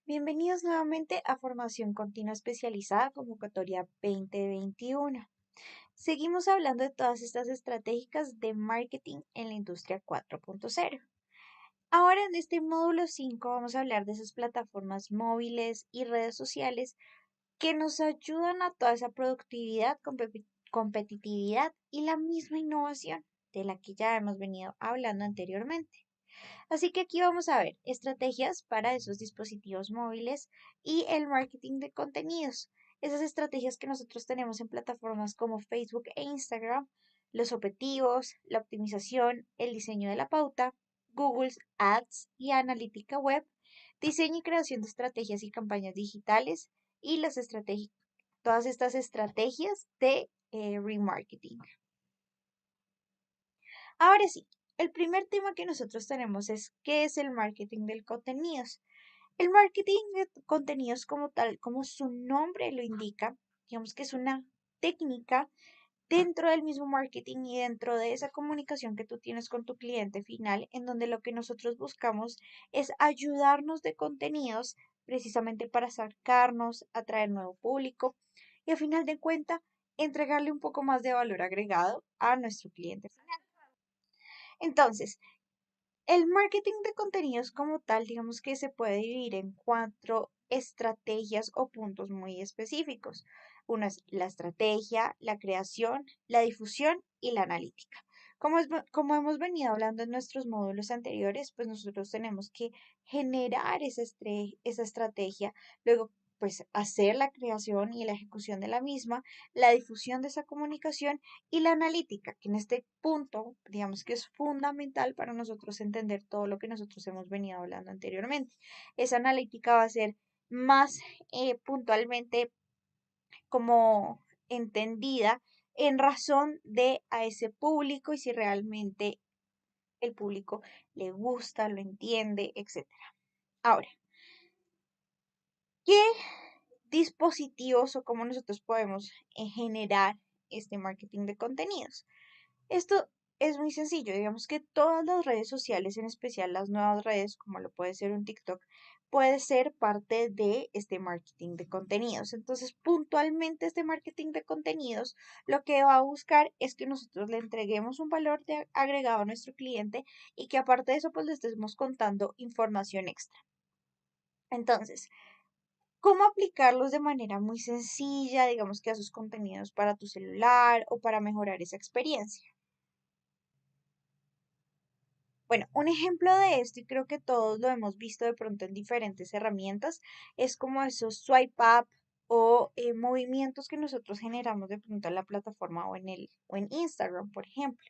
Bienvenidos nuevamente a Formación Continua Especializada Convocatoria 2021. Seguimos hablando de todas estas estratégicas de marketing en la industria 4.0. Ahora en este módulo 5 vamos a hablar de esas plataformas móviles y redes sociales que nos ayudan a toda esa productividad, competitividad y la misma innovación de la que ya hemos venido hablando anteriormente. Así que aquí vamos a ver estrategias para esos dispositivos móviles y el marketing de contenidos. Esas estrategias que nosotros tenemos en plataformas como Facebook e Instagram, los objetivos, la optimización, el diseño de la pauta, Google Ads y analítica web, diseño y creación de estrategias y campañas digitales y todas estas estrategias de remarketing. Ahora sí, el primer tema que nosotros tenemos es ¿qué es el marketing de contenidos? El marketing de contenidos como tal, como su nombre lo indica, digamos que es una técnica dentro del mismo marketing y dentro de esa comunicación que tú tienes con tu cliente final, en donde lo que nosotros buscamos es ayudarnos de contenidos precisamente para acercarnos, atraer nuevo público y a final de cuentas entregarle un poco más de valor agregado a nuestro cliente final. Entonces, el marketing de contenidos como tal, digamos que se puede dividir en cuatro estrategias o puntos muy específicos. Una es la estrategia, la creación, la difusión y la analítica. Como hemos venido hablando en nuestros módulos anteriores, pues nosotros tenemos que generar esa estrategia, luego pues hacer la creación y la ejecución de la misma, la difusión de esa comunicación y la analítica, que en este punto, digamos que es fundamental para nosotros entender todo lo que nosotros hemos venido hablando anteriormente. Esa analítica va a ser más puntualmente como entendida en razón de a ese público y si realmente el público le gusta, lo entiende, etcétera. Ahora, ¿qué dispositivos o cómo nosotros podemos generar este marketing de contenidos? Esto es muy sencillo, digamos que todas las redes sociales, en especial las nuevas redes, como lo puede ser un TikTok, puede ser parte de este marketing de contenidos. Entonces, puntualmente este marketing de contenidos lo que va a buscar es que nosotros le entreguemos un valor agregado a nuestro cliente y que aparte de eso, pues le estemos contando información extra. Entonces, ¿cómo aplicarlos de manera muy sencilla, digamos que a sus contenidos para tu celular o para mejorar esa experiencia? Bueno, un ejemplo de esto, y creo que todos lo hemos visto de pronto en diferentes herramientas, es como esos swipe up o movimientos que nosotros generamos de pronto en la plataforma o en Instagram, por ejemplo.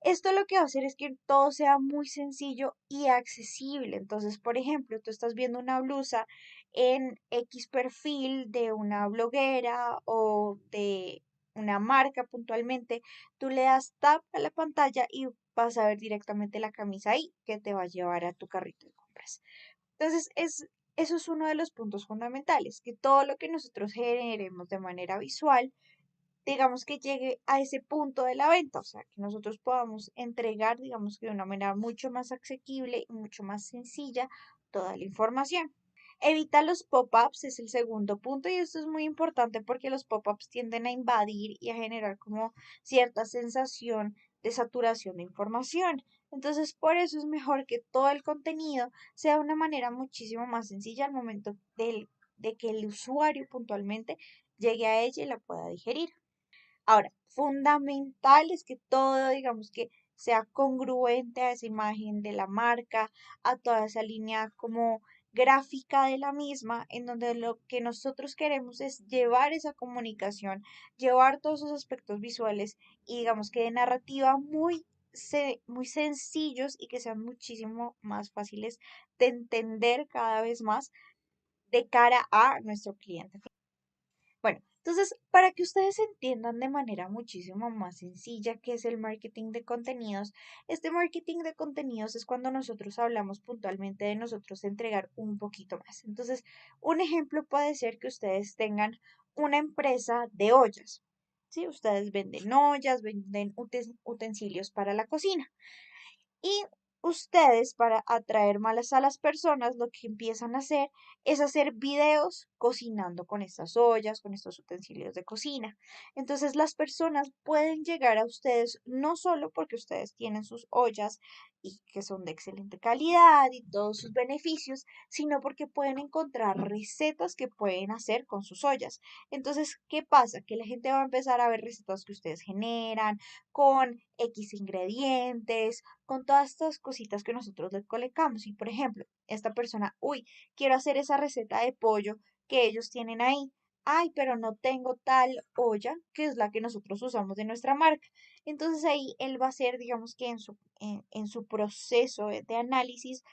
Esto lo que va a hacer es que todo sea muy sencillo y accesible. Entonces, por ejemplo, tú estás viendo una blusa en X perfil de una bloguera o de una marca puntualmente, tú le das tap a la pantalla y vas a ver directamente la camisa ahí que te va a llevar a tu carrito de compras. Entonces, eso es uno de los puntos fundamentales, que todo lo que nosotros generemos de manera visual digamos que llegue a ese punto de la venta, o sea, que nosotros podamos entregar, digamos que de una manera mucho más asequible y mucho más sencilla toda la información. Evita los pop-ups es el segundo punto y esto es muy importante porque los pop-ups tienden a invadir y a generar como cierta sensación de saturación de información. Entonces, por eso es mejor que todo el contenido sea de una manera muchísimo más sencilla al momento de que el usuario puntualmente llegue a ella y la pueda digerir. Ahora, fundamental es que todo, digamos que sea congruente a esa imagen de la marca, a toda esa línea como gráfica de la misma, en donde lo que nosotros queremos es llevar esa comunicación, llevar todos esos aspectos visuales y digamos que de narrativa muy sencillos y que sean muchísimo más fáciles de entender cada vez más de cara a nuestro cliente. Bueno, entonces, para que ustedes entiendan de manera muchísimo más sencilla qué es el marketing de contenidos, este marketing de contenidos es cuando nosotros hablamos puntualmente de nosotros entregar un poquito más. Entonces, un ejemplo puede ser que ustedes tengan una empresa de ollas. ¿Sí? Ustedes venden ollas, venden utensilios para la cocina. Y ustedes, para atraer malas a las personas, lo que empiezan a hacer es hacer videos cocinando con estas ollas, con estos utensilios de cocina. Entonces las personas pueden llegar a ustedes no solo porque ustedes tienen sus ollas y que son de excelente calidad y todos sus beneficios, sino porque pueden encontrar recetas que pueden hacer con sus ollas. Entonces, ¿qué pasa? Que la gente va a empezar a ver recetas que ustedes generan con X ingredientes, con todas estas cositas que nosotros le colocamos. Y por ejemplo, esta persona, uy, quiero hacer esa receta de pollo que ellos tienen ahí. Ay, pero no tengo tal olla, que es la que nosotros usamos de nuestra marca. Entonces ahí él va a hacer, digamos que en su proceso de análisis,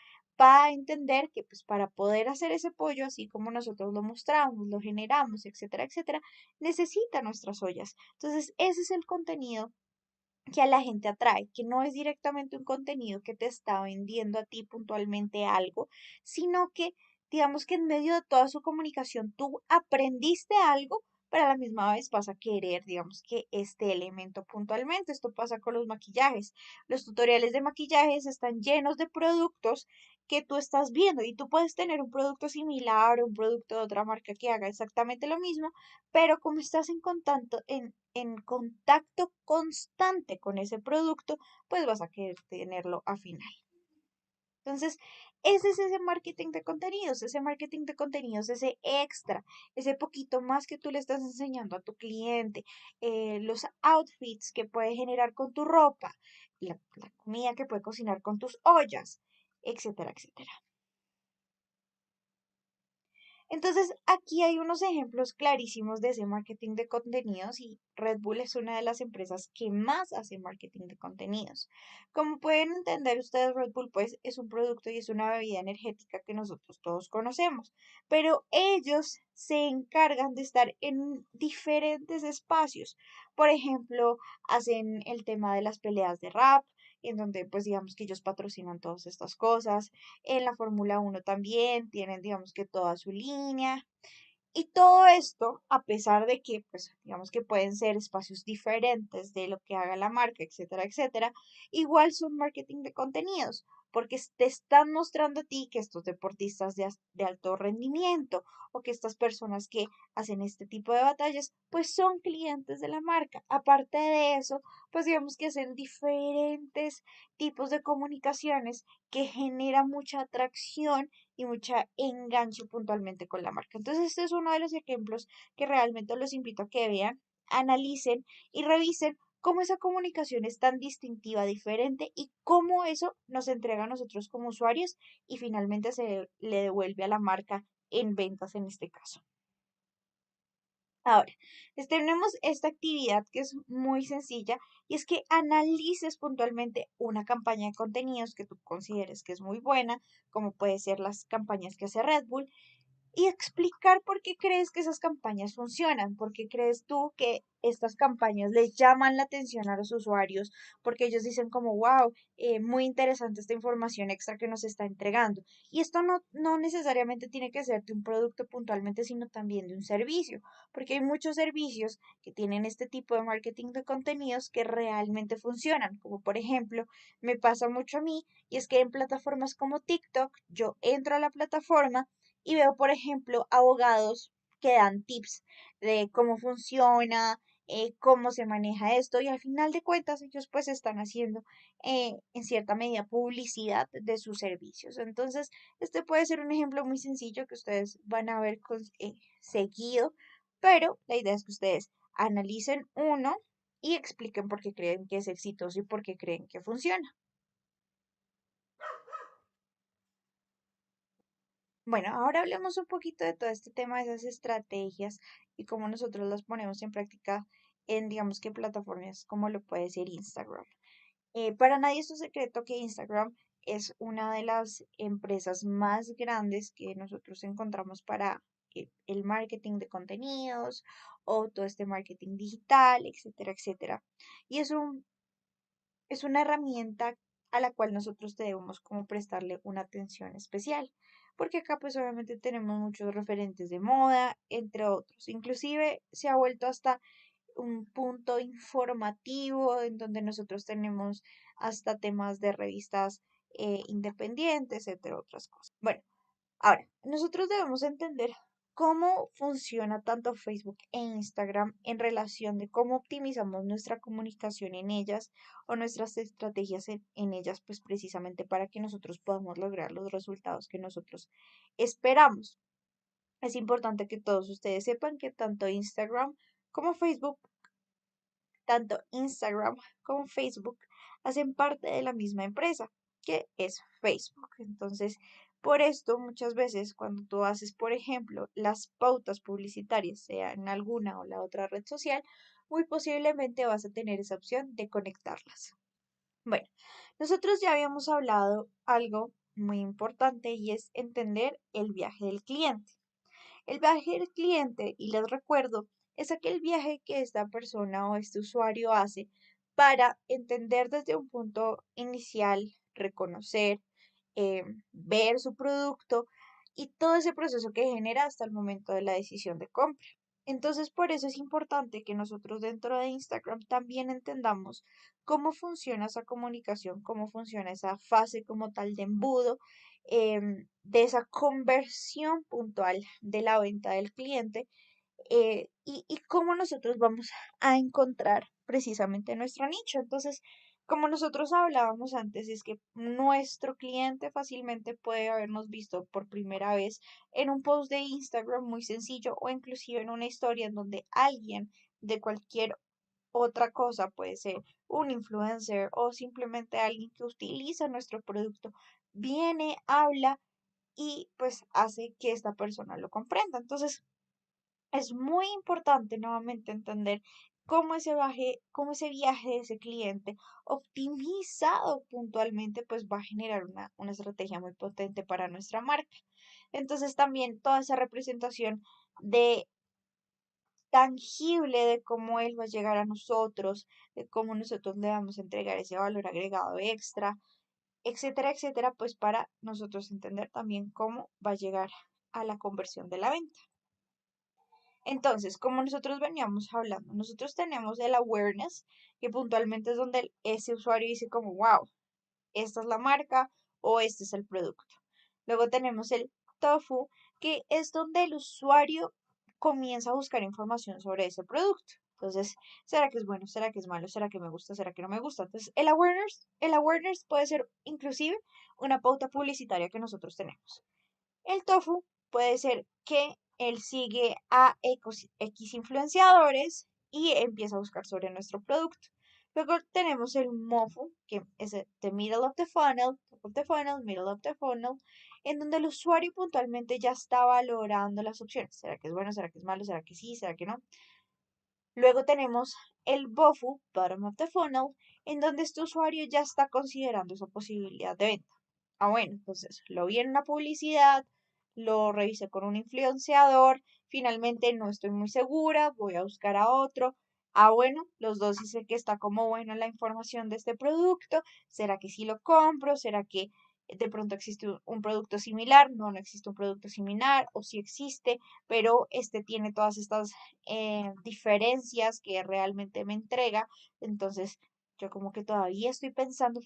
va a entender que pues para poder hacer ese pollo, así como nosotros lo mostramos, lo generamos, etcétera, etcétera, necesita nuestras ollas. Entonces ese es el contenido que a la gente atrae, que no es directamente un contenido que te está vendiendo a ti puntualmente algo, sino que digamos que en medio de toda su comunicación tú aprendiste algo, pero a la misma vez vas a querer, digamos que este elemento puntualmente. Esto pasa con los maquillajes. Los tutoriales de maquillajes están llenos de productos que tú estás viendo y tú puedes tener un producto similar o un producto de otra marca que haga exactamente lo mismo, pero como estás en contacto constante con ese producto, pues vas a querer tenerlo al final. Entonces, ese es ese marketing de contenidos, ese extra, ese poquito más que tú le estás enseñando a tu cliente, los outfits que puede generar con tu ropa, la comida que puede cocinar con tus ollas, etcétera, etcétera. Entonces, aquí hay unos ejemplos clarísimos de ese marketing de contenidos y Red Bull es una de las empresas que más hace marketing de contenidos. Como pueden entender ustedes, Red Bull pues es un producto y es una bebida energética que nosotros todos conocemos, pero ellos se encargan de estar en diferentes espacios. Por ejemplo, hacen el tema de las peleas de rap, en donde pues digamos que ellos patrocinan todas estas cosas. En la Fórmula 1 también tienen, digamos que toda su línea. Y todo esto, a pesar de que, pues, digamos que pueden ser espacios diferentes de lo que haga la marca, etcétera, etcétera, igual son marketing de contenidos, porque te están mostrando a ti que estos deportistas de alto rendimiento o que estas personas que hacen este tipo de batallas, pues son clientes de la marca. Aparte de eso, pues digamos que hacen diferentes tipos de comunicaciones que generan mucha atracción y mucha enganche puntualmente con la marca. Entonces, este es uno de los ejemplos que realmente los invito a que vean, analicen y revisen cómo esa comunicación es tan distintiva, diferente y cómo eso nos entrega a nosotros como usuarios y finalmente se le devuelve a la marca en ventas en este caso. Ahora, tenemos esta actividad que es muy sencilla y es que analices puntualmente una campaña de contenidos que tú consideres que es muy buena, como puede ser las campañas que hace Red Bull, y explicar por qué crees que esas campañas funcionan, por qué crees tú que estas campañas les llaman la atención a los usuarios, porque ellos dicen como, wow, muy interesante esta información extra que nos está entregando. Y esto no necesariamente tiene que ser de un producto puntualmente, sino también de un servicio, porque hay muchos servicios que tienen este tipo de marketing de contenidos que realmente funcionan, como por ejemplo, me pasa mucho a mí, y es que en plataformas como TikTok, yo entro a la plataforma, y veo, por ejemplo, abogados que dan tips de cómo funciona, cómo se maneja esto y al final de cuentas ellos pues están haciendo en cierta medida publicidad de sus servicios. Entonces, este puede ser un ejemplo muy sencillo que ustedes van a ver seguido, pero la idea es que ustedes analicen uno y expliquen por qué creen que es exitoso y por qué creen que funciona. Bueno, ahora hablemos un poquito de todo este tema de esas estrategias y cómo nosotros las ponemos en práctica en, digamos que plataformas como lo puede ser Instagram. Para nadie es un secreto que Instagram es una de las empresas más grandes que nosotros encontramos para el marketing de contenidos o todo este marketing digital, etcétera, etcétera. Y es una herramienta a la cual nosotros debemos como prestarle una atención especial, porque acá pues obviamente tenemos muchos referentes de moda, entre otros. Inclusive se ha vuelto hasta un punto informativo en donde nosotros tenemos hasta temas de revistas independientes, entre otras cosas. Bueno, ahora, nosotros debemos entender cómo funciona tanto Facebook e Instagram en relación de cómo optimizamos nuestra comunicación en ellas o nuestras estrategias en ellas, pues precisamente para que nosotros podamos lograr los resultados que nosotros esperamos. Es importante que todos ustedes sepan que como Facebook, tanto Instagram como Facebook hacen parte de la misma empresa, que es Facebook. Entonces, por esto, muchas veces cuando tú haces, por ejemplo, las pautas publicitarias, sea en alguna o la otra red social, muy posiblemente vas a tener esa opción de conectarlas. Bueno, nosotros ya habíamos hablado algo muy importante y es entender el viaje del cliente. El viaje del cliente, y les recuerdo, es aquel viaje que esta persona o este usuario hace para entender desde un punto inicial, reconocer, ver su producto y todo ese proceso que genera hasta el momento de la decisión de compra. Entonces, por eso es importante que nosotros dentro de Instagram también entendamos cómo funciona esa comunicación, cómo funciona esa fase como tal de embudo, de esa conversión puntual de la venta del cliente, y cómo nosotros vamos a encontrar precisamente nuestro nicho. Entonces, como nosotros hablábamos antes, es que nuestro cliente fácilmente puede habernos visto por primera vez en un post de Instagram muy sencillo o inclusive en una historia en donde alguien de cualquier otra cosa, puede ser un influencer o simplemente alguien que utiliza nuestro producto, viene, habla y pues hace que esta persona lo comprenda. Entonces, es muy importante nuevamente entender cómo ese viaje de ese cliente optimizado puntualmente, pues va a generar una estrategia muy potente para nuestra marca. Entonces también toda esa representación de tangible de cómo él va a llegar a nosotros, de cómo nosotros le vamos a entregar ese valor agregado extra, etcétera, etcétera, pues para nosotros entender también cómo va a llegar a la conversión de la venta. Entonces, como nosotros veníamos hablando, nosotros tenemos el awareness, que puntualmente es donde ese usuario dice como, wow, esta es la marca o este es el producto. Luego tenemos el tofu, que es donde el usuario comienza a buscar información sobre ese producto. Entonces, ¿será que es bueno? ¿Será que es malo? ¿Será que me gusta? ¿Será que no me gusta? Entonces, el awareness puede ser inclusive una pauta publicitaria que nosotros tenemos. El tofu puede ser que él sigue a X influenciadores y empieza a buscar sobre nuestro producto. Luego tenemos el MOFU, que es el the middle of the funnel, top of the funnel, middle of the funnel, en donde el usuario puntualmente ya está valorando las opciones. ¿Será que es bueno? ¿Será que es malo? ¿Será que sí? ¿Será que no? Luego tenemos el BOFU, bottom of the funnel, en donde este usuario ya está considerando esa posibilidad de venta. Ah, bueno, entonces lo vi en una publicidad, lo revisé con un influenciador, finalmente no estoy muy segura, voy a buscar a otro. Ah, bueno, los dos dicen que está como buena la información de este producto. ¿Será que sí lo compro? ¿Será que de pronto existe un producto similar? No, no existe un producto similar, o sí existe, pero este tiene todas estas diferencias que realmente me entrega. Entonces, yo como que todavía estoy pensando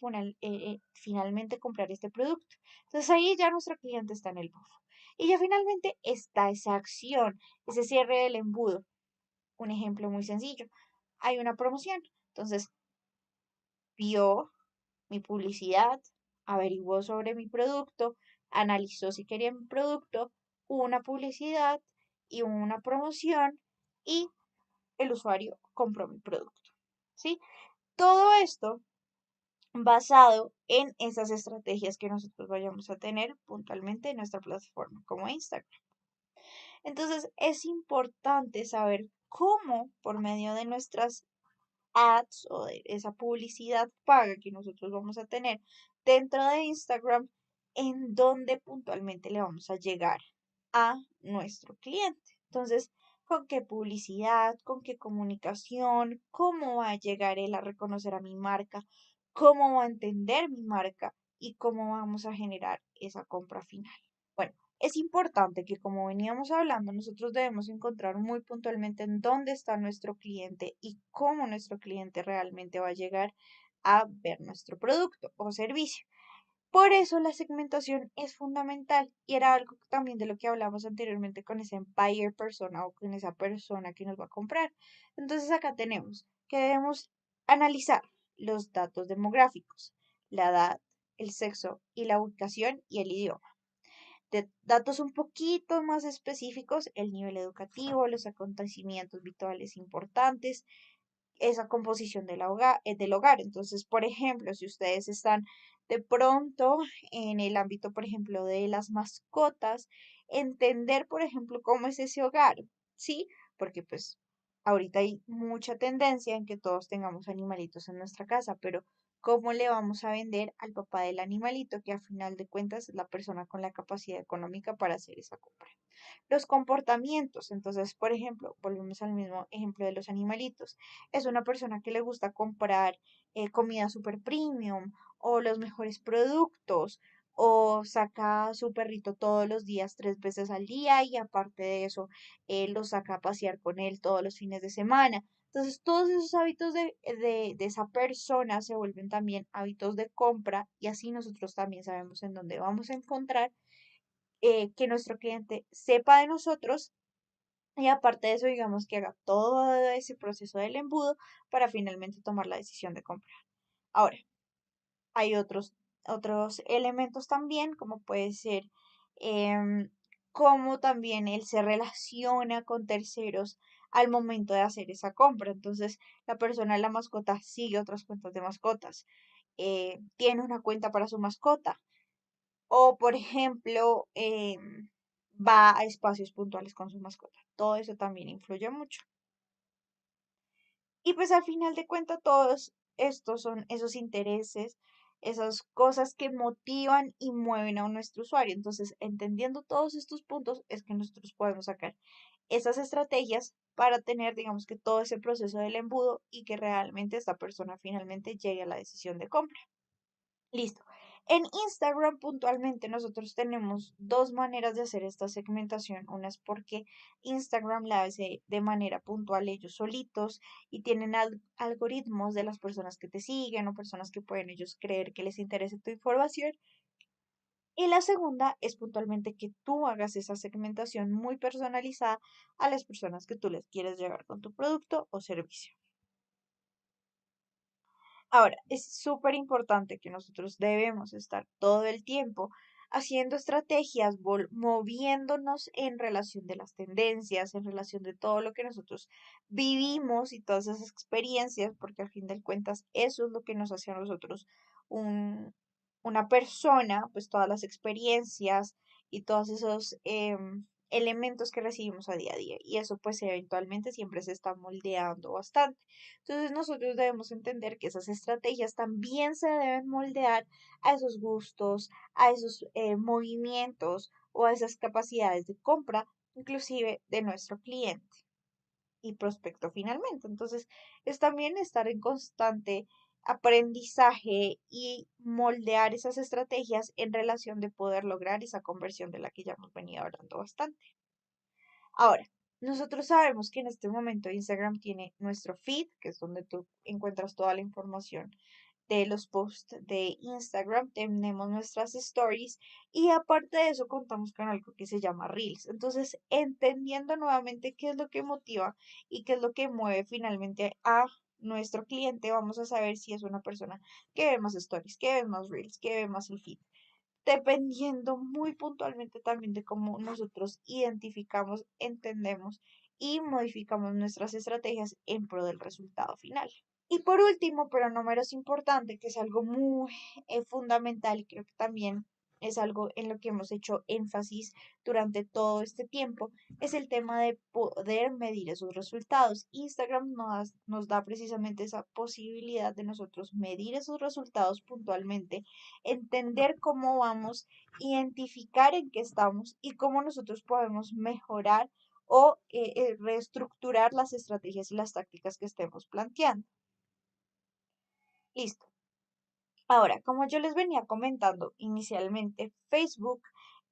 finalmente comprar este producto. Entonces ahí ya nuestro cliente está en el bufo. Y ya finalmente está esa acción, ese cierre del embudo. Un ejemplo muy sencillo. Hay una promoción. Entonces vio mi publicidad, averiguó sobre mi producto, analizó si quería mi producto, hubo una publicidad y una promoción y el usuario compró mi producto. ¿Sí? Todo esto basado en esas estrategias que nosotros vayamos a tener puntualmente en nuestra plataforma como Instagram. Entonces es importante saber cómo por medio de nuestras ads o de esa publicidad paga que nosotros vamos a tener dentro de Instagram, en dónde puntualmente le vamos a llegar a nuestro cliente. Entonces, ¿con qué publicidad? ¿Con qué comunicación? ¿Cómo va a llegar él a reconocer a mi marca? ¿Cómo va a entender mi marca? ¿Y cómo vamos a generar esa compra final? Bueno, es importante que como veníamos hablando, nosotros debemos encontrar muy puntualmente en dónde está nuestro cliente y cómo nuestro cliente realmente va a llegar a ver nuestro producto o servicio. Por eso la segmentación es fundamental y era algo también de lo que hablamos anteriormente con ese buyer persona o con esa persona que nos va a comprar. Entonces acá tenemos que debemos analizar los datos demográficos, la edad, el sexo y la ubicación y el idioma. De datos un poquito más específicos, el nivel educativo, los acontecimientos virtuales importantes, esa composición del hogar. Entonces, por ejemplo, si ustedes están de pronto en el ámbito, por ejemplo, de las mascotas, entender, por ejemplo, cómo es ese hogar, ¿sí? Porque pues ahorita hay mucha tendencia en que todos tengamos animalitos en nuestra casa, pero ¿cómo le vamos a vender al papá del animalito que a final de cuentas es la persona con la capacidad económica para hacer esa compra? Los comportamientos. Entonces, por ejemplo, volvemos al mismo ejemplo de los animalitos. Es una persona que le gusta comprar comida super premium o los mejores productos o saca a su perrito todos los días, 3 veces al día y aparte de eso, lo saca a pasear con él todos los fines de semana. Entonces, todos esos hábitos de esa persona se vuelven también hábitos de compra y así nosotros también sabemos en dónde vamos a encontrar que nuestro cliente sepa de nosotros y aparte de eso, digamos que haga todo ese proceso del embudo para finalmente tomar la decisión de comprar. Ahora, hay otros elementos también, como puede ser em, cómo también él se relaciona con terceros al momento de hacer esa compra. Entonces, la persona de la mascota sigue otras cuentas de mascotas, tiene una cuenta para su mascota, o, por ejemplo, va a espacios puntuales con su mascota. Todo eso también influye mucho. Y pues al final de cuentas, todos estos son esos intereses, esas cosas que motivan y mueven a nuestro usuario. Entonces, entendiendo todos estos puntos, es que nosotros podemos sacar esas estrategias para tener, digamos que todo ese proceso del embudo y que realmente esta persona finalmente llegue a la decisión de compra. Listo. En Instagram puntualmente nosotros tenemos dos maneras de hacer esta segmentación. Una es porque Instagram la hace de manera puntual ellos solitos y tienen algoritmos de las personas que te siguen o personas que pueden ellos creer que les interese tu información. Y la segunda es puntualmente que tú hagas esa segmentación muy personalizada a las personas que tú les quieres llegar con tu producto o servicio. Ahora, es súper importante que nosotros debemos estar todo el tiempo haciendo estrategias, moviéndonos en relación de las tendencias, en relación de todo lo que nosotros vivimos y todas esas experiencias, porque al fin de cuentas eso es lo que nos hace a nosotros un, una persona, pues todas las experiencias y todos esos elementos que recibimos a día. Y eso pues eventualmente siempre se está moldeando bastante. Entonces nosotros debemos entender que esas estrategias también se deben moldear a esos gustos, a esos movimientos o a esas capacidades de compra, inclusive de nuestro cliente y prospecto finalmente. Entonces es también estar en constante aprendizaje y moldear esas estrategias en relación de poder lograr esa conversión de la que ya hemos venido hablando bastante. Ahora, nosotros sabemos que en este momento Instagram tiene nuestro feed, que es donde tú encuentras toda la información de los posts de Instagram, tenemos nuestras stories y aparte de eso contamos con algo que se llama Reels. Entonces, entendiendo nuevamente qué es lo que motiva y qué es lo que mueve finalmente a nuestro cliente, vamos a saber si es una persona que ve más stories, que ve más Reels, que ve más el feed dependiendo muy puntualmente también de cómo nosotros identificamos, entendemos y modificamos nuestras estrategias en pro del resultado final. Y por último, pero no menos importante, que es algo muy fundamental y creo que también es algo en lo que hemos hecho énfasis durante todo este tiempo, es el tema de poder medir esos resultados. Instagram nos da precisamente esa posibilidad de nosotros medir esos resultados puntualmente, entender cómo vamos, identificar en qué estamos y cómo nosotros podemos mejorar o reestructurar las estrategias y las tácticas que estemos planteando. Listo. Ahora, como yo les venía comentando inicialmente, Facebook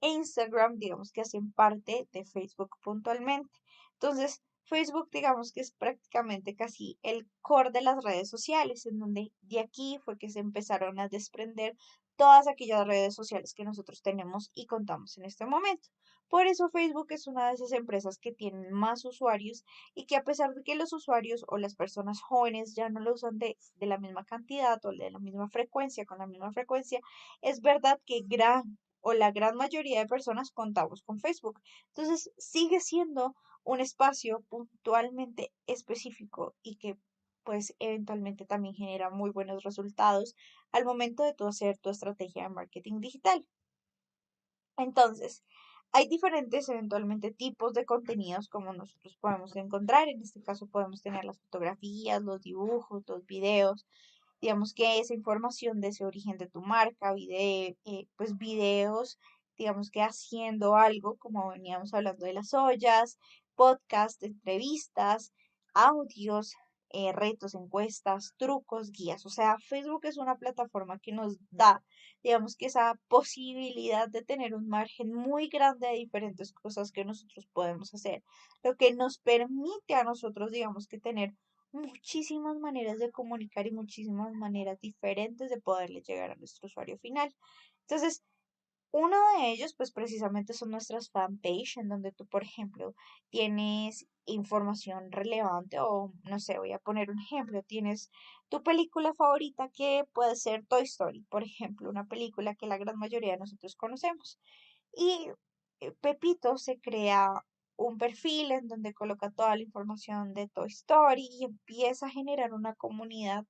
e Instagram, digamos que hacen parte de Facebook puntualmente. Entonces, Facebook, digamos que es prácticamente casi el core de las redes sociales, en donde de aquí fue que se empezaron a desprender todas aquellas redes sociales que nosotros tenemos y contamos en este momento. Por eso Facebook es una de esas empresas que tienen más usuarios y que a pesar de que los usuarios o las personas jóvenes ya no lo usan de la misma cantidad o de la misma frecuencia, con la misma frecuencia, es verdad que la gran mayoría de personas contamos con Facebook. Entonces sigue siendo un espacio puntualmente específico y que pues eventualmente también genera muy buenos resultados al momento de tú hacer tu estrategia de marketing digital. Entonces, hay diferentes eventualmente tipos de contenidos como nosotros podemos encontrar. En este caso podemos tener las fotografías, los dibujos, los videos. Digamos que esa información de ese origen de tu marca, pues videos, digamos que haciendo algo, como veníamos hablando de las ollas, podcast, entrevistas, audios, retos, encuestas, trucos, guías. O sea, Facebook es una plataforma que nos da, digamos que esa posibilidad de tener un margen muy grande de diferentes cosas que nosotros podemos hacer, lo que nos permite a nosotros, digamos que tener muchísimas maneras de comunicar y muchísimas maneras diferentes de poderle llegar a nuestro usuario final. Entonces, uno de ellos, pues precisamente son nuestras fanpage, en donde tú, por ejemplo, tienes información relevante o, no sé, voy a poner un ejemplo, tienes tu película favorita que puede ser Toy Story, por ejemplo, una película que la gran mayoría de nosotros conocemos. Y Pepito se crea un perfil en donde coloca toda la información de Toy Story y empieza a generar una comunidad,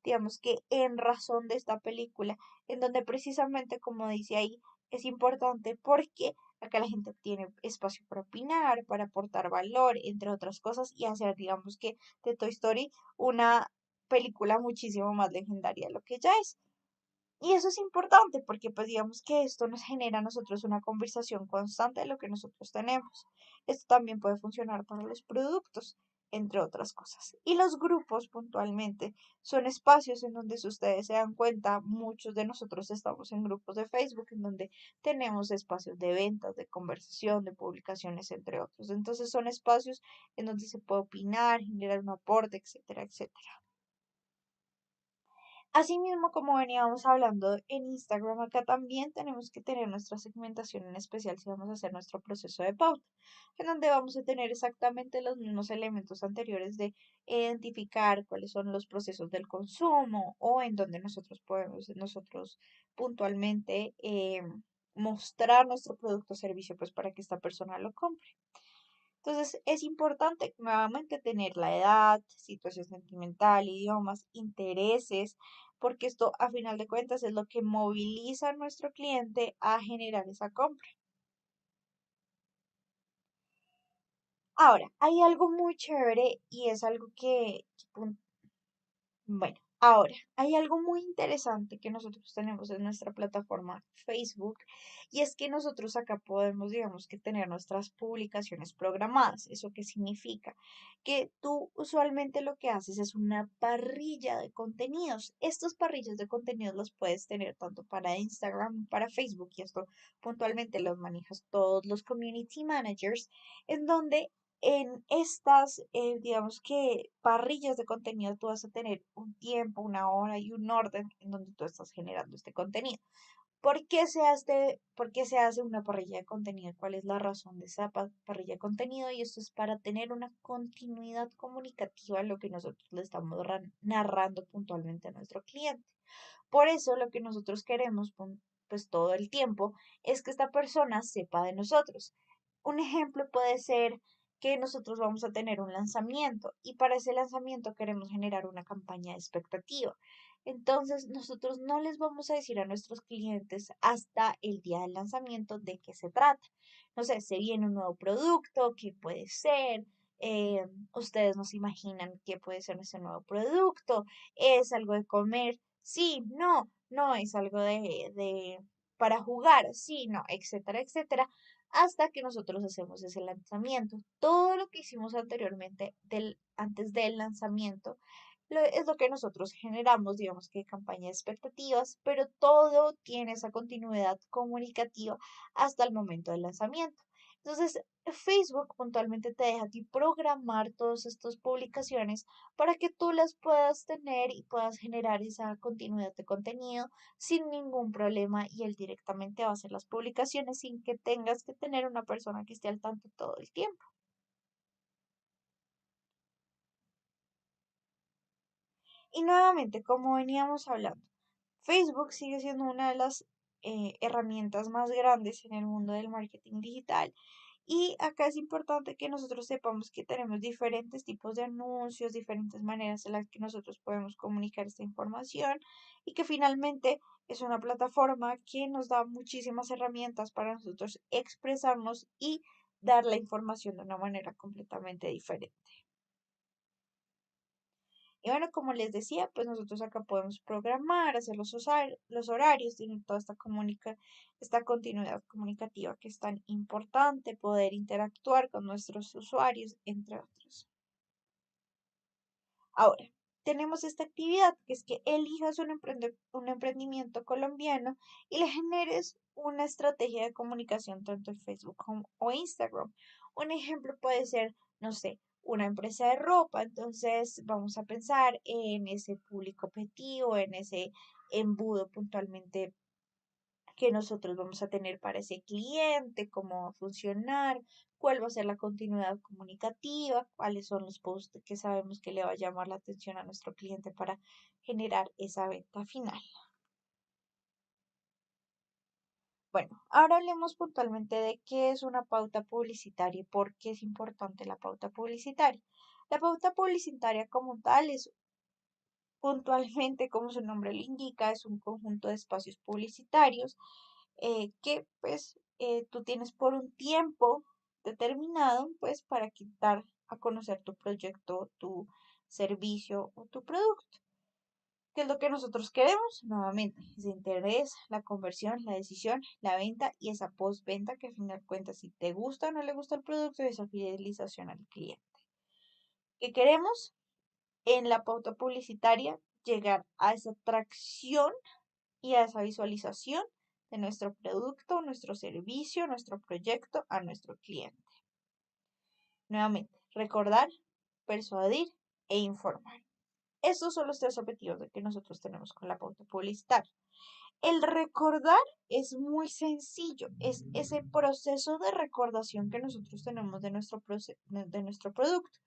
digamos que en razón de esta película, en donde precisamente, como dice ahí, es importante porque acá la gente tiene espacio para opinar, para aportar valor, entre otras cosas, y hacer, digamos que, de Toy Story una película muchísimo más legendaria de lo que ya es. Y eso es importante porque pues digamos que esto nos genera a nosotros una conversación constante de lo que nosotros tenemos. Esto también puede funcionar para los productos, entre otras cosas. Y los grupos puntualmente son espacios en donde, si ustedes se dan cuenta, muchos de nosotros estamos en grupos de Facebook en donde tenemos espacios de ventas, de conversación, de publicaciones, entre otros. Entonces son espacios en donde se puede opinar, generar un aporte, etcétera, etcétera. Asimismo, como veníamos hablando en Instagram, acá también tenemos que tener nuestra segmentación en especial si vamos a hacer nuestro proceso de pauta, en donde vamos a tener exactamente los mismos elementos anteriores de identificar cuáles son los procesos del consumo o en donde nosotros podemos nosotros puntualmente mostrar nuestro producto o servicio pues para que esta persona lo compre. Entonces, es importante nuevamente tener la edad, situación sentimental, idiomas, intereses, porque esto a final de cuentas es lo que moviliza a nuestro cliente a generar esa compra. Ahora, hay algo muy chévere y es algo bueno, ahora, hay algo muy interesante que nosotros tenemos en nuestra plataforma Facebook y es que nosotros acá podemos, digamos que tener nuestras publicaciones programadas. ¿Eso qué significa? Que tú usualmente lo que haces es una parrilla de contenidos. Estas parrillas de contenidos las puedes tener tanto para Instagram como para Facebook y esto puntualmente los manejas todos los community managers en donde en estas, digamos que parrillas de contenido, tú vas a tener un tiempo, una hora y un orden en donde tú estás generando este contenido. ¿Por qué se hace una parrilla de contenido? ¿Cuál es la razón de esa parrilla de contenido? Y esto es para tener una continuidad comunicativa en lo que nosotros le estamos narrando puntualmente a nuestro cliente. Por eso lo que nosotros queremos, pues todo el tiempo, es que esta persona sepa de nosotros. Un ejemplo puede ser que nosotros vamos a tener un lanzamiento y para ese lanzamiento queremos generar una campaña de expectativa. Entonces, nosotros no les vamos a decir a nuestros clientes hasta el día del lanzamiento de qué se trata. No sé, se viene un nuevo producto, qué puede ser, eh, ustedes nos imaginan qué puede ser ese nuevo producto, es algo de comer, sí, no, no, es algo para jugar, sí, no, etcétera, etcétera, hasta que nosotros hacemos ese lanzamiento. Todo lo que hicimos anteriormente, antes del lanzamiento, es lo que nosotros generamos, digamos que campaña de expectativas, pero todo tiene esa continuidad comunicativa hasta el momento del lanzamiento. Entonces, Facebook puntualmente te deja a ti programar todas estas publicaciones para que tú las puedas tener y puedas generar esa continuidad de contenido sin ningún problema y él directamente va a hacer las publicaciones sin que tengas que tener una persona que esté al tanto todo el tiempo. Y nuevamente, como veníamos hablando, Facebook sigue siendo una de las herramientas más grandes en el mundo del marketing digital. Y acá es importante que nosotros sepamos que tenemos diferentes tipos de anuncios, diferentes maneras en las que nosotros podemos comunicar esta información y que finalmente es una plataforma que nos da muchísimas herramientas para nosotros expresarnos y dar la información de una manera completamente diferente. Y bueno, como les decía, pues nosotros acá podemos programar, hacer los horarios, tener toda esta continuidad comunicativa que es tan importante, poder interactuar con nuestros usuarios, entre otros. Ahora, tenemos esta actividad que es que elijas un emprendimiento colombiano y le generes una estrategia de comunicación tanto en Facebook como o Instagram. Un ejemplo puede ser, no sé, una empresa de ropa, entonces vamos a pensar en ese público objetivo, en ese embudo puntualmente que nosotros vamos a tener para ese cliente, cómo va a funcionar, cuál va a ser la continuidad comunicativa, cuáles son los posts que sabemos que le va a llamar la atención a nuestro cliente para generar esa venta final. Bueno, ahora hablemos puntualmente de qué es una pauta publicitaria y por qué es importante la pauta publicitaria. La pauta publicitaria como tal es puntualmente, como su nombre lo indica, es un conjunto de espacios publicitarios que pues tú tienes por un tiempo determinado pues para dar a conocer tu proyecto, tu servicio o tu producto. ¿Qué es lo que nosotros queremos? Nuevamente, ese interés, la conversión, la decisión, la venta y esa postventa que al final cuenta si te gusta o no le gusta el producto y esa fidelización al cliente. ¿Qué queremos? En la pauta publicitaria llegar a esa atracción y a esa visualización de nuestro producto, nuestro servicio, nuestro proyecto a nuestro cliente. Nuevamente, recordar, persuadir e informar. Estos son los tres objetivos que nosotros tenemos con la pauta publicitaria. El recordar es muy sencillo, es ese proceso de recordación que nosotros tenemos de nuestro producto.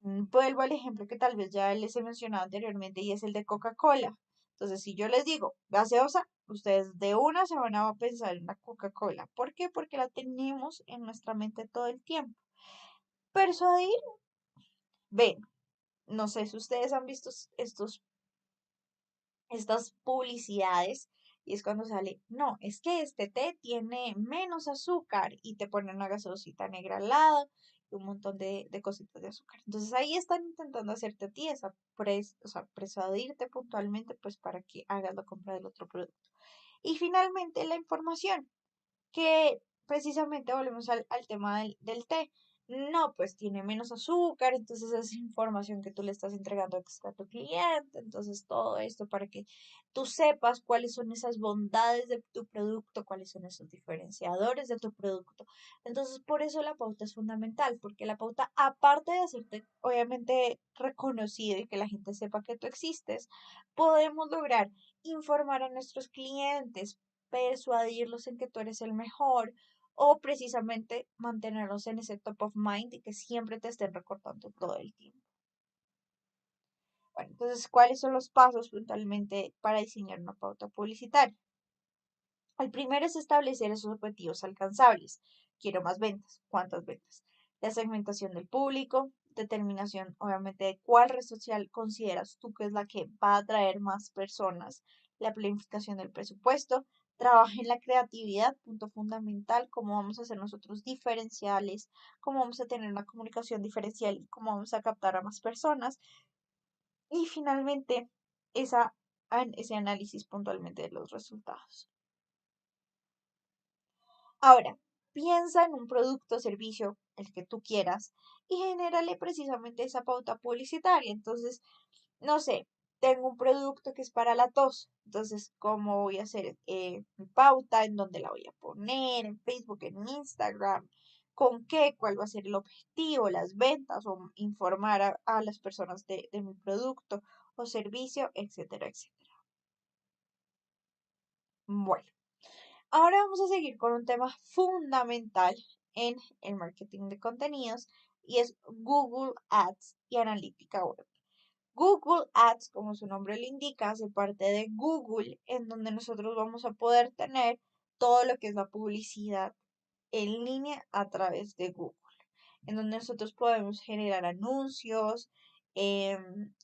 Vuelvo al ejemplo que tal vez ya les he mencionado anteriormente y es el de Coca-Cola. Entonces, si yo les digo gaseosa, ustedes de una se van a pensar en la Coca-Cola. ¿Por qué? Porque la tenemos en nuestra mente todo el tiempo. Persuadir, ven, no sé si ustedes han visto estas publicidades y es cuando sale, no, es que este té tiene menos azúcar y te ponen una gaseosita negra al lado y un montón de cositas de azúcar. Entonces ahí están intentando hacerte a ti o sea, persuadirte puntualmente pues para que hagas la compra del otro producto. Y finalmente la información que precisamente volvemos al tema del té. No, pues tiene menos azúcar, entonces es información que tú le estás entregando extra a tu cliente, entonces todo esto para que tú sepas cuáles son esas bondades de tu producto, cuáles son esos diferenciadores de tu producto. Entonces, por eso la pauta es fundamental, porque la pauta, aparte de hacerte obviamente reconocido y que la gente sepa que tú existes, podemos lograr informar a nuestros clientes, persuadirlos en que tú eres el mejor o precisamente mantenerlos en ese top of mind y que siempre te estén recordando todo el tiempo. Bueno, entonces, ¿cuáles son los pasos puntualmente para diseñar una pauta publicitaria? El primero es establecer esos objetivos alcanzables. Quiero más ventas. ¿Cuántas ventas? La segmentación del público, determinación obviamente de cuál red social consideras tú que es la que va a atraer más personas, la planificación del presupuesto, trabaja en la creatividad, punto fundamental, cómo vamos a hacer nosotros diferenciales, cómo vamos a tener una comunicación diferencial y cómo vamos a captar a más personas. Y finalmente, ese análisis puntualmente de los resultados. Ahora, piensa en un producto o servicio, el que tú quieras, y genérale precisamente esa pauta publicitaria. Entonces, no sé, tengo un producto que es para la tos. Entonces, ¿cómo voy a hacer mi pauta? ¿En dónde la voy a poner? ¿En Facebook, en Instagram? con qué, cuál va a ser el objetivo, las ventas o informar a las personas de mi producto o servicio, etcétera, etcétera. Bueno, ahora vamos a seguir con un tema fundamental en el marketing de contenidos y es Google Ads y analítica web. Google Ads, como su nombre lo indica, hace parte de Google, en donde nosotros vamos a poder tener todo lo que es la publicidad en línea a través de Google, en donde nosotros podemos generar anuncios,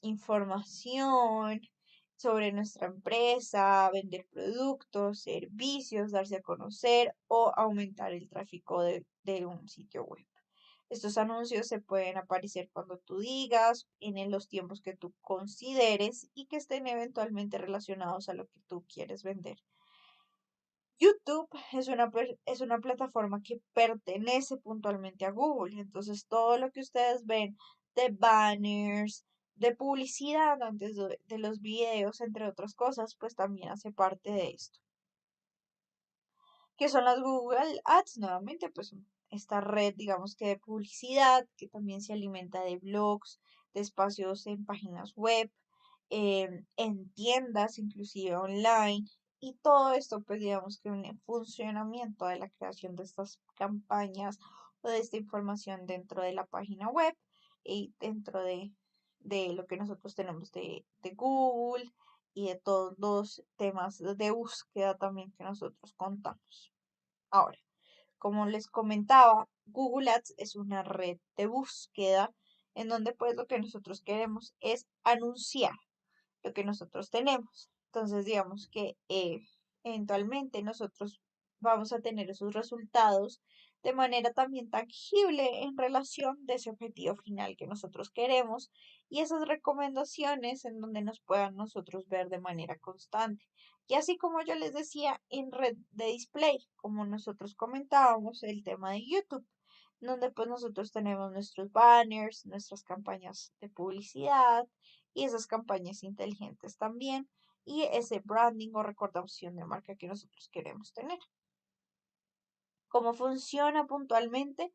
información sobre nuestra empresa, vender productos, servicios, darse a conocer o aumentar el tráfico de un sitio web. Estos anuncios se pueden aparecer cuando tú digas, en los tiempos que tú consideres y que estén eventualmente relacionados a lo que tú quieres vender. YouTube es una plataforma que pertenece puntualmente a Google. Entonces, todo lo que ustedes ven de banners, de publicidad antes de los videos, entre otras cosas, pues también hace parte de esto. ¿Qué son las Google Ads? Nuevamente, pues esta red, digamos que de publicidad, que también se alimenta de blogs, de espacios en páginas web, en tiendas, inclusive online, y todo esto, pues digamos que un funcionamiento de la creación de estas campañas o de esta información dentro de la página web y dentro de lo que nosotros tenemos de Google y de todos los temas de búsqueda también que nosotros contamos. Ahora, como les comentaba, Google Ads es una red de búsqueda en donde pues lo que nosotros queremos es anunciar lo que nosotros tenemos. Entonces, digamos que eventualmente nosotros vamos a tener esos resultados de manera también tangible en relación de ese objetivo final que nosotros queremos y esas recomendaciones en donde nos puedan nosotros ver de manera constante. Y así como yo les decía en red de display, como nosotros comentábamos el tema de YouTube, donde pues nosotros tenemos nuestros banners, nuestras campañas de publicidad, y esas campañas inteligentes también y ese branding o recordación de marca que nosotros queremos tener. ¿Cómo funciona puntualmente?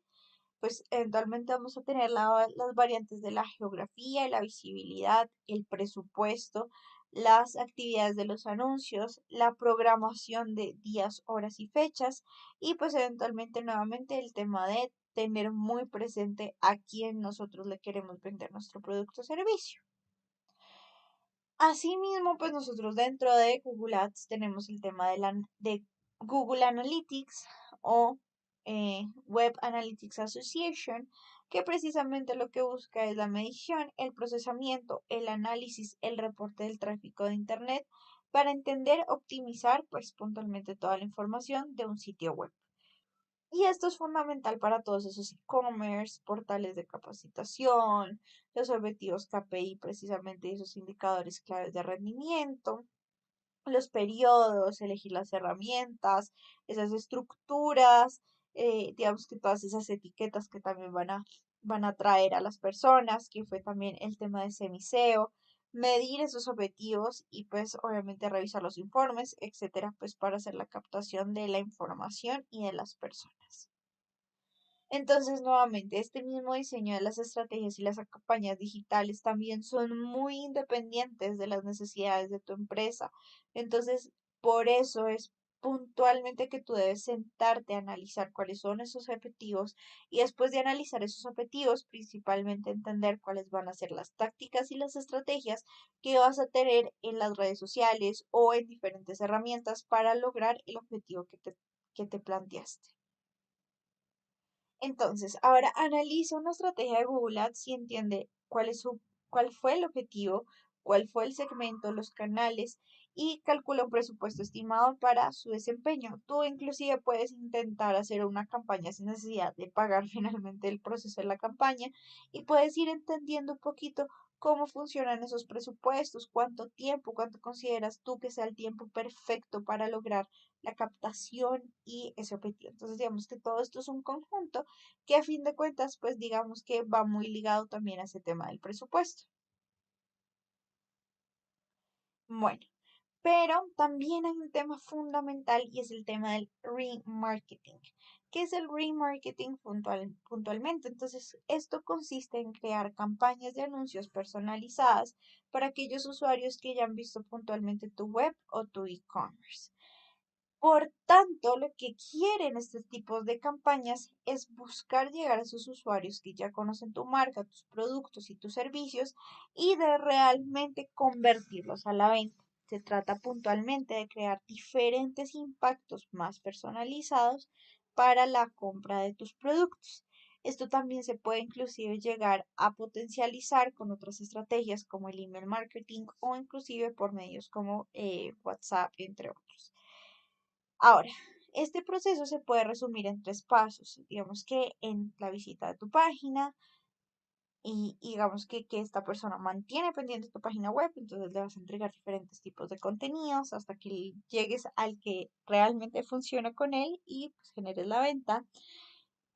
Pues eventualmente vamos a tener las variantes de la geografía, la visibilidad, el presupuesto, las actividades de los anuncios, la programación de días, horas y fechas y pues eventualmente nuevamente el tema de tener muy presente a quién nosotros le queremos vender nuestro producto o servicio. Asimismo, pues nosotros dentro de Google Ads tenemos el tema de Google Analytics o Web Analytics Association, que precisamente lo que busca es la medición, el procesamiento, el análisis, el reporte del tráfico de Internet para entender, optimizar pues puntualmente toda la información de un sitio web. Y esto es fundamental para todos esos e-commerce, portales de capacitación, los objetivos KPI, precisamente esos indicadores claves de rendimiento, los periodos, elegir las herramientas, esas estructuras, digamos que todas esas etiquetas que también van a atraer a las personas, que fue también el tema de semiseo, medir esos objetivos y pues obviamente revisar los informes, etcétera, pues para hacer la captación de la información y de las personas. Entonces, nuevamente, este mismo diseño de las estrategias y las campañas digitales también son muy independientes de las necesidades de tu empresa. Entonces, por eso es puntualmente que tú debes sentarte a analizar cuáles son esos objetivos y después de analizar esos objetivos, principalmente entender cuáles van a ser las tácticas y las estrategias que vas a tener en las redes sociales o en diferentes herramientas para lograr el objetivo que te planteaste. Entonces, ahora analiza una estrategia de Google Ads y entiende cuál fue el objetivo, cuál fue el segmento, los canales y calcula un presupuesto estimado para su desempeño. Tú inclusive puedes intentar hacer una campaña sin necesidad de pagar finalmente el proceso de la campaña y puedes ir entendiendo un poquito cómo funcionan esos presupuestos, cuánto tiempo, cuánto consideras tú que sea el tiempo perfecto para lograr la captación y ese objetivo. Entonces, digamos que todo esto es un conjunto que a fin de cuentas, pues digamos que va muy ligado también a ese tema del presupuesto. Bueno, pero también hay un tema fundamental y es el tema del remarketing. ¿Qué es el remarketing puntualmente? Entonces, esto consiste en crear campañas de anuncios personalizadas para aquellos usuarios que ya han visto puntualmente tu web o tu e-commerce. Por tanto, lo que quieren estos tipos de campañas es buscar llegar a esos usuarios que ya conocen tu marca, tus productos y tus servicios y de realmente convertirlos a la venta. Se trata puntualmente de crear diferentes impactos más personalizados para la compra de tus productos. Esto también se puede inclusive llegar a potencializar con otras estrategias como el email marketing o inclusive por medios como WhatsApp, entre otros. Ahora, este proceso se puede resumir en tres pasos. Digamos que en la visita de tu página y digamos que esta persona mantiene pendiente tu página web, entonces le vas a entregar diferentes tipos de contenidos hasta que llegues al que realmente funciona con él y pues generes la venta.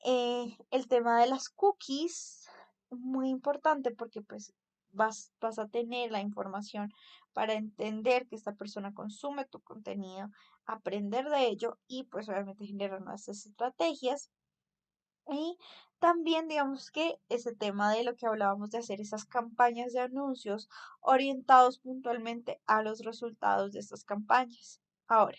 El tema de las cookies, muy importante porque pues vas a tener la información para entender que esta persona consume tu contenido, aprender de ello y pues obviamente generar nuevas estrategias. Y también digamos que ese tema de lo que hablábamos de hacer esas campañas de anuncios orientados puntualmente a los resultados de estas campañas. Ahora,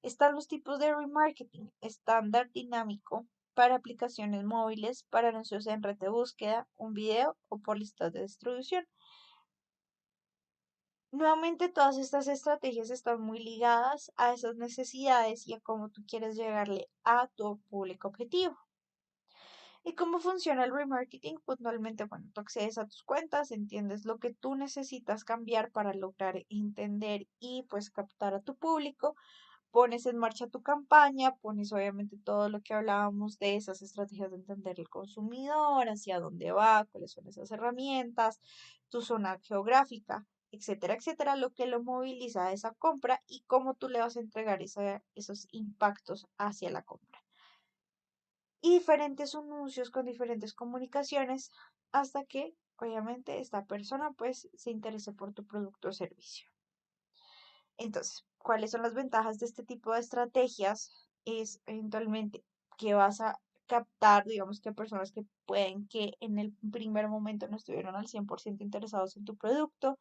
están los tipos de remarketing, estándar dinámico para aplicaciones móviles, para anuncios en red de búsqueda, un video o por listas de distribución. Nuevamente, todas estas estrategias están muy ligadas a esas necesidades y a cómo tú quieres llegarle a tu público objetivo. ¿Y cómo funciona el remarketing? Puntualmente, bueno, tú accedes a tus cuentas, entiendes lo que tú necesitas cambiar para lograr entender y pues captar a tu público, pones en marcha tu campaña, pones obviamente todo lo que hablábamos de esas estrategias de entender el consumidor, hacia dónde va, cuáles son esas herramientas, tu zona geográfica, etcétera, etcétera, lo que lo moviliza a esa compra y cómo tú le vas a entregar esos impactos hacia la compra y diferentes anuncios con diferentes comunicaciones hasta que obviamente esta persona pues se interese por tu producto o servicio. Entonces, ¿cuáles son las ventajas de este tipo de estrategias? Es eventualmente que vas a captar, digamos que a personas que pueden que en el primer momento no estuvieron al 100% interesados en tu producto,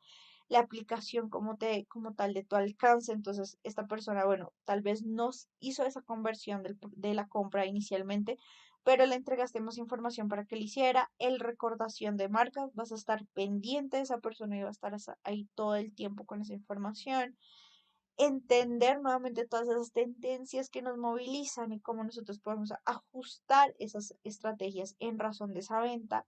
la aplicación como tal de tu alcance, entonces esta persona, bueno, tal vez no hizo esa conversión de la compra inicialmente, pero le entregaste más información para que lo hiciera, el recordación de marcas, vas a estar pendiente de esa persona y va a estar ahí todo el tiempo con esa información entender nuevamente todas esas tendencias que nos movilizan y cómo nosotros podemos ajustar esas estrategias en razón de esa venta.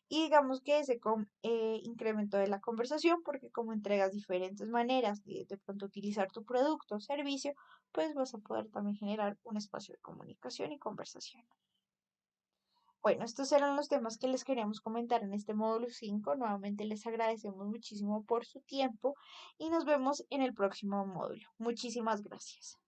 Y digamos que ese incremento de la conversación, porque como entregas diferentes maneras de pronto utilizar tu producto o servicio, pues vas a poder también generar un espacio de comunicación y conversación. Bueno, estos eran los temas que les queríamos comentar en este módulo 5. Nuevamente les agradecemos muchísimo por su tiempo y nos vemos en el próximo módulo. Muchísimas gracias.